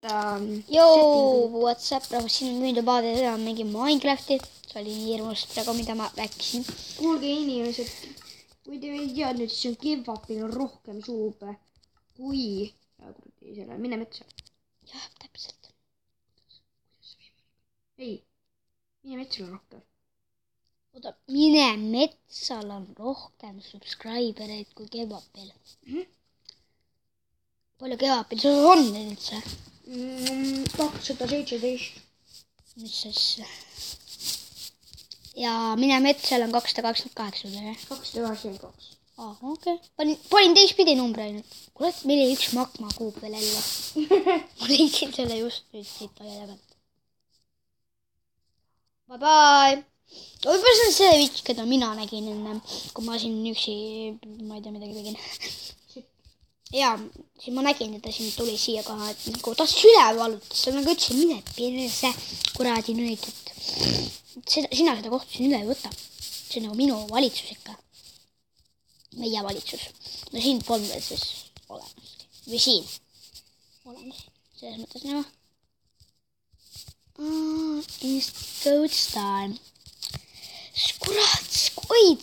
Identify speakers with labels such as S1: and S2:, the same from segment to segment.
S1: Joo, WhatsApp, siin on nüüd vaade seda, mingi Minecrafti. See oli nii hirmus praegu, mida ma rääkisin.
S2: Kuulge inimesed, kui te ei teadnud, siis on kebapil on rohkem suube kui selle, mine metsa.
S1: Jah, täpselt.
S2: Ei, mine metsal on rohkem.
S1: Oota, mine metsal on rohkem subscribereid kui kebapil. Palju kebapil sul on üldse?
S2: 217.
S1: Mis asja? Ja mine metsal on 228 või?
S2: 282.
S1: Okei. Panin teistpidi numbri ainult. Kurat, meil oli üks magma kuub veel ellu. Ma leidsin selle just nüüd siit aia tagant. Bye bye! Võib-olla see on see vits, keda mina nägin enne, kui ma siin üksi, ma ei tea, midagi tegin. Ja, siis ma nägin, et ta siin tuli siia koha, et nagu tahtis üle valutada, siis nagu ütlesin, mine perse kuradi nüüd, et sina seda kohta siin üle ei võta. See on nagu minu valitsus ikka. Meie valitsus. No siin polnud veel siis olemas. Või siin olemas. Selles mõttes nagu. Goats time. Kurat, Squid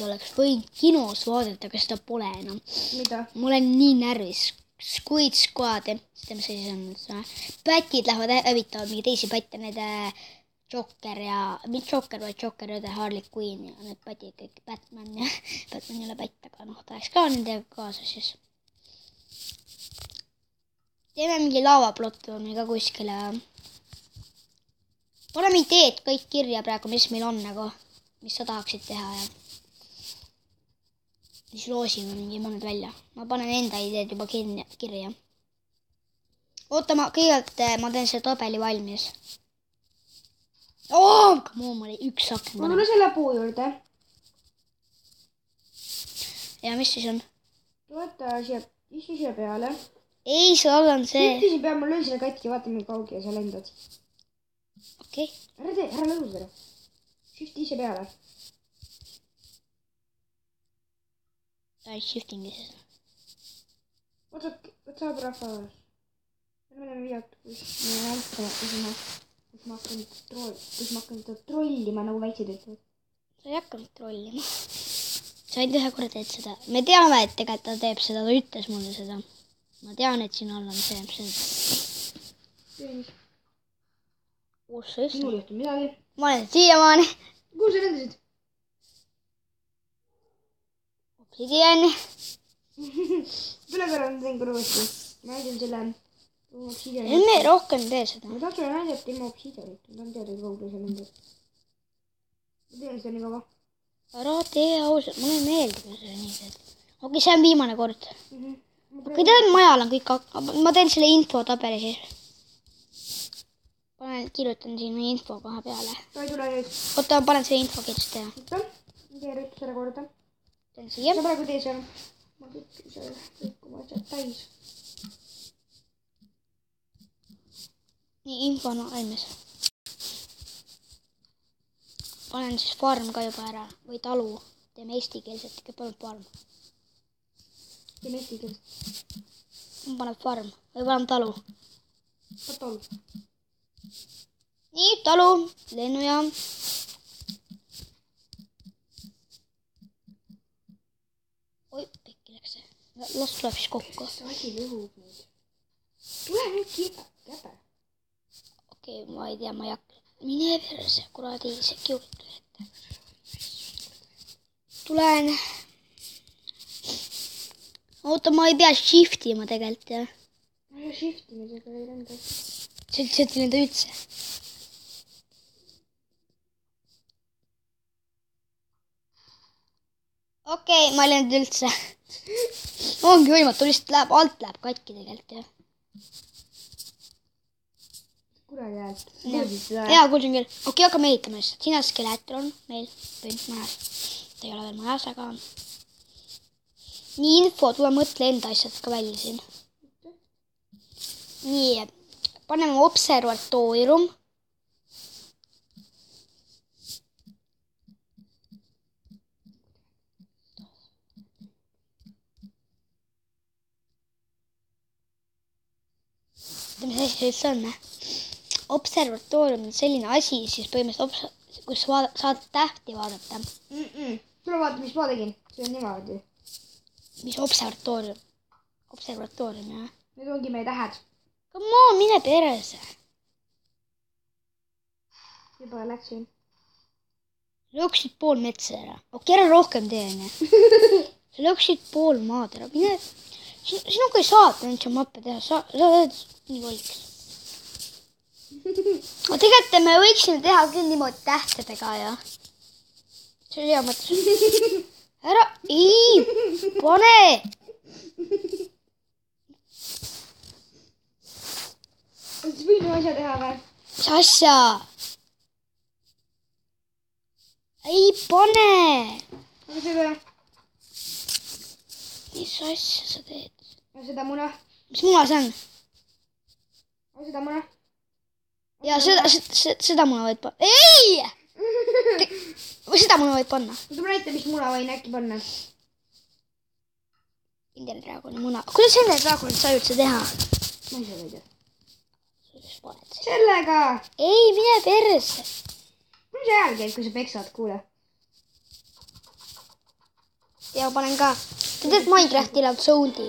S1: oleks võinud kinos vaadata, aga seda pole enam.
S2: Mida?
S1: Ma olen nii närvis. Squid Squad, teeme see siis on. Pätid lähevad hävitavad mingi teisi pätte, need Joker ja, mitte Joker, vaid Joker ja Harley Quinn ja need pätid kõik, Batman ja Batman ei ole pätt, aga noh, ta oleks ka nendega kaasa siis. Teeme mingi laavaplatvormi ka kuskile. Paneme ideed kõik kirja praegu, mis meil on nagu, mis sa tahaksid teha ja siis loosime mingi mõned välja. Ma panen enda ideed juba kirja. Oota, kõigepealt ma teen see tabeli valmis. Mul oli üks aken.
S2: Ma tule selle puu juurde.
S1: Ja mis siis on?
S2: Tuleta siia, istu siia peale.
S1: Ei, seal on see.
S2: Shifti peal, ma löön selle katki, vaata mingi kaugi ja sa lendad.
S1: Okei.
S2: Ära lõhu seda. Shifti ise peale.
S1: Ta on shiftingi siis.
S2: Oota, saab rahva alles. Me oleme viiat, kus ma hakkan trollima, nagu väikseid ütlevad.
S1: Sa ei hakanud trollima. Sa ainult ühe korra teed seda. Me teame, et tegelikult ta teeb seda, ta ütles mulle seda. Ma tean, et siin all on see. Kus sa
S2: Minul juhtu midagi.
S1: Ma olen siiamaani.
S2: Kuhu sa lendasid?
S1: Obsidian.
S2: Üle korra ma teen kõrvasti. Ma näidan selle obsidiani.
S1: Me rohkem tee seda.
S2: Ma tahan sulle näidata ilma obsidianit. Ma tahan teada, kui kaugele sa lendad. Ma teen seda nii kaua.
S1: Ära tee ausalt. Mulle ei meeldi, kui see nii teed. Okei, see on viimane kord. Okei, tead, majal on kõik. Ma teen selle infotabeli siis. Kirjutan siin info koha peale.
S2: Ta ei tule nüüd.
S1: Oota, ma panen selle info kindlasti teha.
S2: Oota, ma teen rüttu selle korda.
S1: Teen siia.
S2: Sa praegu tee seal. Ma kõik oma asjad täis.
S1: Nii, info on valmis. Panen siis farm ka juba ära. Või talu. Teeme eestikeelset, ikka palun farm.
S2: Teeme eestikeelset.
S1: Ma panen farm. Või panen talu.
S2: Talu.
S1: Nii, talu. Lennujaam. Oi, pekki läks see. Las tuleb siis kokku.
S2: See asi lõhub nüüd. Tule nüüd käpe.
S1: Okei, ma ei tea, ma ei hakka. Mine perse, kuradi, see kiugitu ette. Tulen. Oota, ma ei pea shiftima tegelikult, jah.
S2: Ma ei ole shiftinud, aga ei lenda.
S1: See ei lenda üldse. Okei, ma ei lenda üldse. Ongi võimatu, lihtsalt läheb, alt läheb katki tegelikult, jah.
S2: Kuradi häält.
S1: Jaa, kuulsin küll. Okei, hakkame ehitama siis. Siin on skeletron meil. Põnt majas. Ta ei ole veel majas, aga... Nii info, tule mõtle enda asjad ka välja siin. Nii, paneme observatoorium. mis asi see üldse on? Observatoorium on selline asi, siis põhimõtteliselt, kus saad tähti vaadata.
S2: tule vaata, mis ma tegin. See on niimoodi.
S1: Mis observatoorium? Observatoorium, jah.
S2: Need ongi meie tähed.
S1: Come on, mine perse.
S2: Juba läksin.
S1: Lõksid pool metsa ära. Okei, ära rohkem tee, onju. Sa lõksid pool maad ära. Mine. Sinuga ei saa üldse mappe teha. Sa oled nii valiks. Aga tegelikult me võiksime teha küll niimoodi tähtedega ja. See oli hea mõte. Ära. Ei, pane.
S2: Kas võime asja teha või?
S1: Mis asja? Ei pane.
S2: Aga seda.
S1: Mis asja sa teed?
S2: Aga seda muna.
S1: Mis muna see on?
S2: Aga seda muna.
S1: Ja seda muna võid panna. Ei! Seda muna võid panna.
S2: Tule näita, mis muna võin äkki panna.
S1: Enderdraagoni muna. Kuidas Enderdraagonit sai üldse teha?
S2: Ma ei saa võida.
S1: Paned.
S2: Sellega.
S1: Ei, mine perse.
S2: Mis hääl käib, kui sa peksad, kuule?
S1: Ja panen ka. Te teed Minecrafti läheb soundi.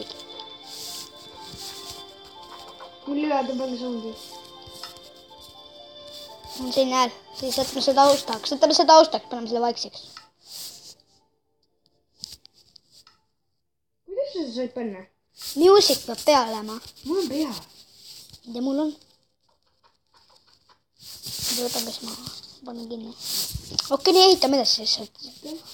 S2: Mul ei ole palju suundi.
S1: On selline hääl. Siis jätame seda taustaks. Võtame seda taustaks, paneme selle vaikseks.
S2: Kuidas sa said panna?
S1: Music peab peal olema.
S2: Mul on pea.
S1: Ja mul on. Võtan kas ma panen kinni. Okei, nii ehitame edasi lihtsalt.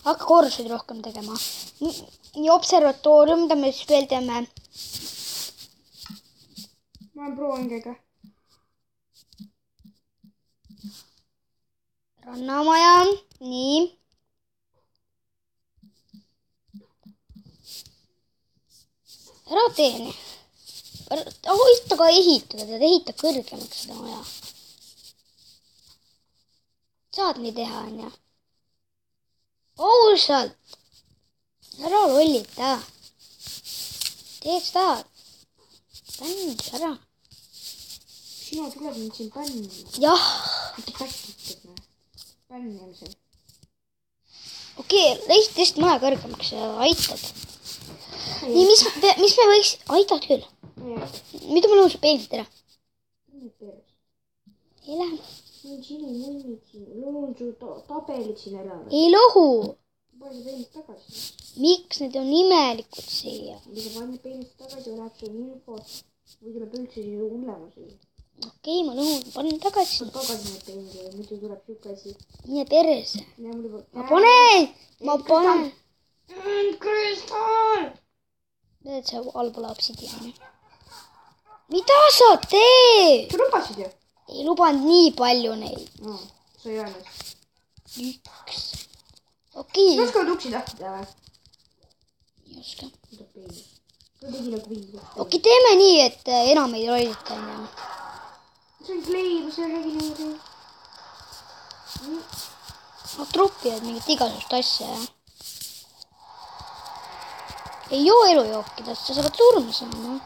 S1: Hakka korruseid rohkem tegema. Nii observatoorium, mida me siis veel teeme.
S2: Ma olen proovingega.
S1: Rannamaja. Nii. Ära tee nii. Hoita ka ehitada, tead ehita kõrgemaks seda maja. Saad nii teha, on ju. Ausalt. Ära lollita. Teed seda. Pändus ära.
S2: Sina tuleb nüüd siin pännima.
S1: Jah.
S2: Mitte pätitad me. Pännimisel.
S1: Okei, lihtsalt maja kõrgemaks ja aitad. Nii, mis me võiks... Aitad küll. Mida ma lõun su peenid ära? Ei lähe.
S2: Ma olen sinu mõnid siin. Lõun su tabelid siin ära.
S1: Ei lõhu.
S2: Pane sa peenid tagasi.
S1: Miks need on imelikud siia?
S2: Kui sa paned peenid tagasi, läheb sul info või tuleb üldse siin hullemusi.
S1: Okei, ma lõhun. Panen tagasi.
S2: Panen tagasi need peenid ja muidu tuleb siuke asi.
S1: Mine perse. Ma
S2: Ma
S1: panen. Ma panen.
S2: Kristal!
S1: Need see allpool obsidiani. Mida sa teed?
S2: Sa lubasid ju?
S1: Ei lubanud nii palju neid.
S2: No, sa ei öelnud.
S1: Üks. Okei.
S2: Sa oskavad uksi lahti teha või?
S1: Ei oska.
S2: Ta tegi nagu viis.
S1: Okei, teeme nii, et enam ei rollita.
S2: See on kleib, see on regi niimoodi.
S1: Nad tropivad mingit igasugust asja, jah. Ei joo elujookidest, sa saavad surma saama.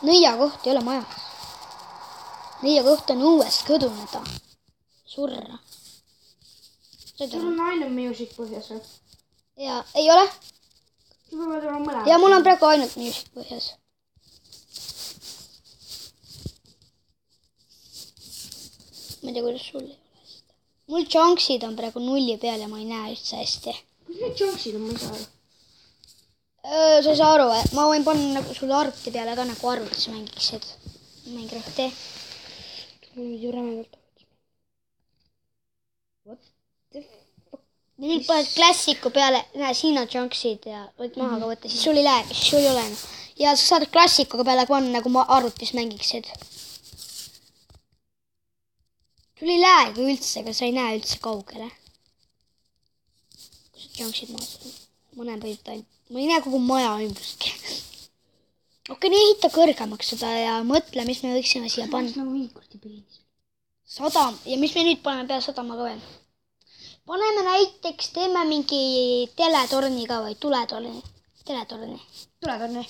S1: Nõiakoht ei ole majas. Nõiakoht on õues kõduneda. Surra.
S2: Sul on ainult music põhjas või?
S1: Ja, ei ole?
S2: Sul võivad olla mõlemad.
S1: Ja mul on praegu ainult music põhjas. Ma ei tea, kuidas sul ei ole seda. Mul chunksid on praegu 0 peal ja ma ei näe üldse hästi.
S2: Kus need chunksid on, ma ei saa aru?
S1: Sa ei saa aru, ma võin panna nagu sulle arvuti peale ka nagu arvutis mängiksid. Minecrafti.
S2: Mul nüüd ju rämedalt.
S1: What the fuck? Nüüd paned klassiku peale, näe, siin on chunksid ja võid maha ka võtta, siis sul ei lähe, siis sul ei ole. Ja sa saad klassikuga peale panna nagu ma arvutis mängiksid. Sul ei lähegi üldse, aga sa ei näe üldse kaugele. Kus chunksid maas on? Ma näen põhimõtteliselt ainult. Ma ei näe kogu maja ümbrustki. Okei, nii ehita kõrgemaks seda ja mõtle, mis me võiksime siia panna.
S2: Nagu viikurti peenis.
S1: Sadam. Ja mis me nüüd paneme peale sadama ka veel? Paneme näiteks, teeme mingi teletorni ka või tuletorni. Teletorni.
S2: Tuletorni.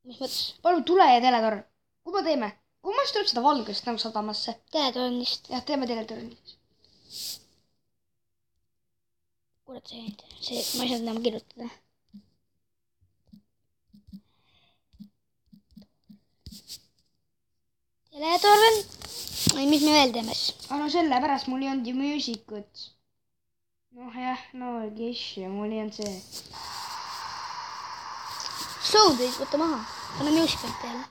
S1: Mis mõttes?
S2: Palun tule ja teletorn. kui me teeme? Kummast tuleb seda valgust nagu sadamasse?
S1: Teletornist.
S2: Jah, teeme teletornis.
S1: Kurat, see, ma ei saanud enam kirjutada. Teletorn. Ei, mis me veel teeme siis?
S2: No sellepärast mul ei olnud ju muusikut. Jah, kes mul ei olnud see.
S1: Slowday'd võtta maha. Pane muusikat peale.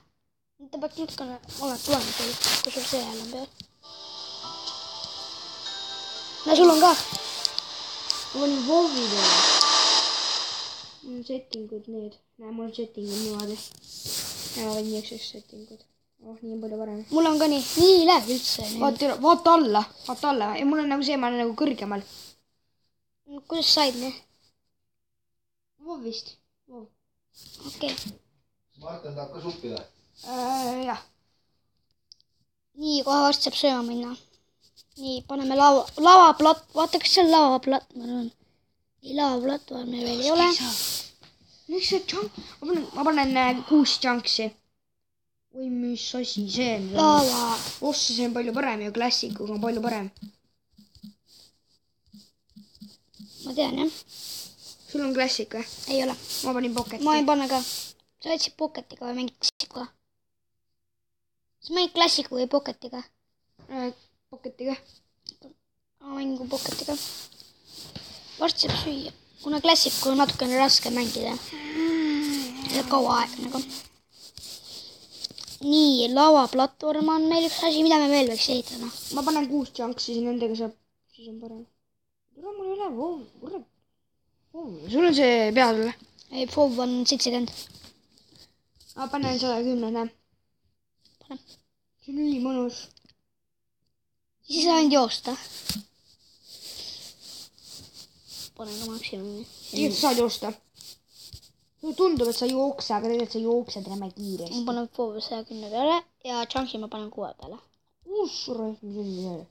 S1: Ta peaks natukene olema tulemas oli, kui sul see hääl on peal. No sul on ka.
S2: Ma panin WoW-i peale. Mul on settingud need. Näe, mul on settingud niimoodi. Ja ma panin niisugused settingud. Nii on palju parem.
S1: Mul on ka nii. Nii läheb üldse.
S2: Vaata alla. Ja mul on nagu see, ma olen nagu kõrgemal.
S1: Kuidas said nii?
S2: WoW-ist.
S1: Okei.
S3: Martin tahab ka suppi või?
S2: Jah.
S1: Nii, kohe varsti saab sööma minna. Nii, paneme lavaplatt. Vaata, kas see on lavaplatt, ma arvan. Nii, lavaplatvorm meil veel ei ole.
S2: Miks see junk? Ma panen 6 junksi. Oi, mis asi see on?
S1: Lava.
S2: See on palju parem ju, klassikuga on palju parem.
S1: Ma tean, jah.
S2: Sul on klassik või?
S1: Ei ole.
S2: Ma panin pocketi.
S1: Ma ei pane ka. Sa võtsid pocketiga või mingit klassikuga? Sa mängid klassiku või pocketiga?
S2: Pocketiga.
S1: Ma mängin pocketiga. Varsti saab süüa. Kuna klassiku on natukene raske mängida. Ja kaua aega nagu. Nii, lavaplatvorm on meil üks asi, mida me veel võiks ehitada.
S2: Ma panen 6 junksi, siis nendega saab, siis on parem. Tule mul ei ole WoW, kurat. Sul on see peal või?
S1: Ei, FOV on 70.
S2: Ma panen 110, näe.
S1: Pane.
S2: See on nii mõnus.
S1: Siis ei saa ainult joosta. Panen ka maksimumi.
S2: Tegelikult saad joosta. Tundub, et sa jookse, aga tegelikult sa jooksed räme kiiresti.
S1: Ma panen FOV 110 peale ja chunksi ma panen 6 peale.
S2: Surras, mis oli see?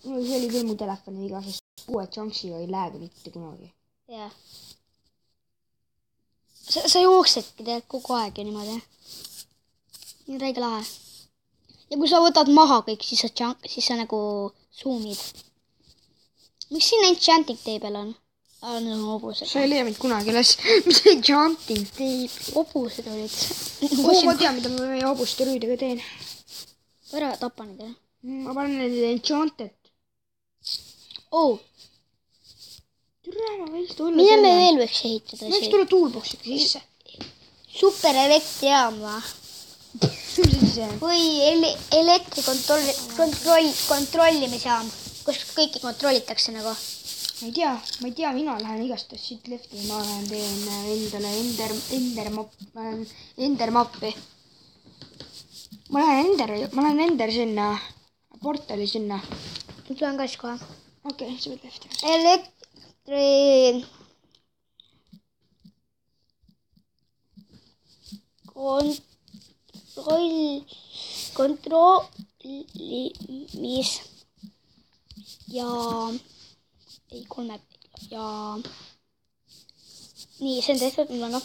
S2: See oli küll mu telefoni viga, sest 6 chunksiga ei lääga mitte kunagi.
S1: Jah. Sa jooksedki tegelikult kogu aeg ju niimoodi. Nii räige lahe. Ja kui sa võtad maha kõik, siis sa nagu zoomid. Miks siin enchanting table on? Need on hobused.
S2: Sa ei leia mind kunagi üles. Mis enchanting table?
S1: Hobused olid.
S2: Ma tean, mida ma meie hobuste rüüdega teen.
S1: Ära tapa neid, jah?
S2: Ma panen need enchanted.
S1: Oh!
S2: Türa, ma võiks tulla
S1: Mida me veel võiks ehitada?
S2: Võiks tulla toolboxiga sisse.
S1: Super elektrijaama. Või elektrikontrollimisjaam, kus kõiki kontrollitakse nagu.
S2: Ma ei tea, mina lähen igast siit lefti, ma teen endale endermappi. Ma lähen ender sinna, portali sinna.
S1: Ma tulen ka siis kohe.
S2: Okei, sa pead lefti.
S1: Kontrollimis ja ei 3 ja nii, see on tehtud, mul on ka.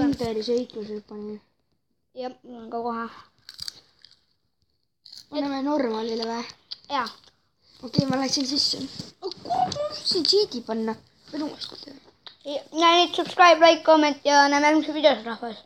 S2: Interis ehitlused panin.
S1: Jah, mul on ka kohe.
S2: Paneme normaalile või?
S1: Jaa.
S2: Okei, ma läksin sisse. Kuhu ma siin cheat'i panna? Pean uuesti teha.
S1: Ja nüüd subscribe, like, comment ja näeme järgmises videos, rahvas.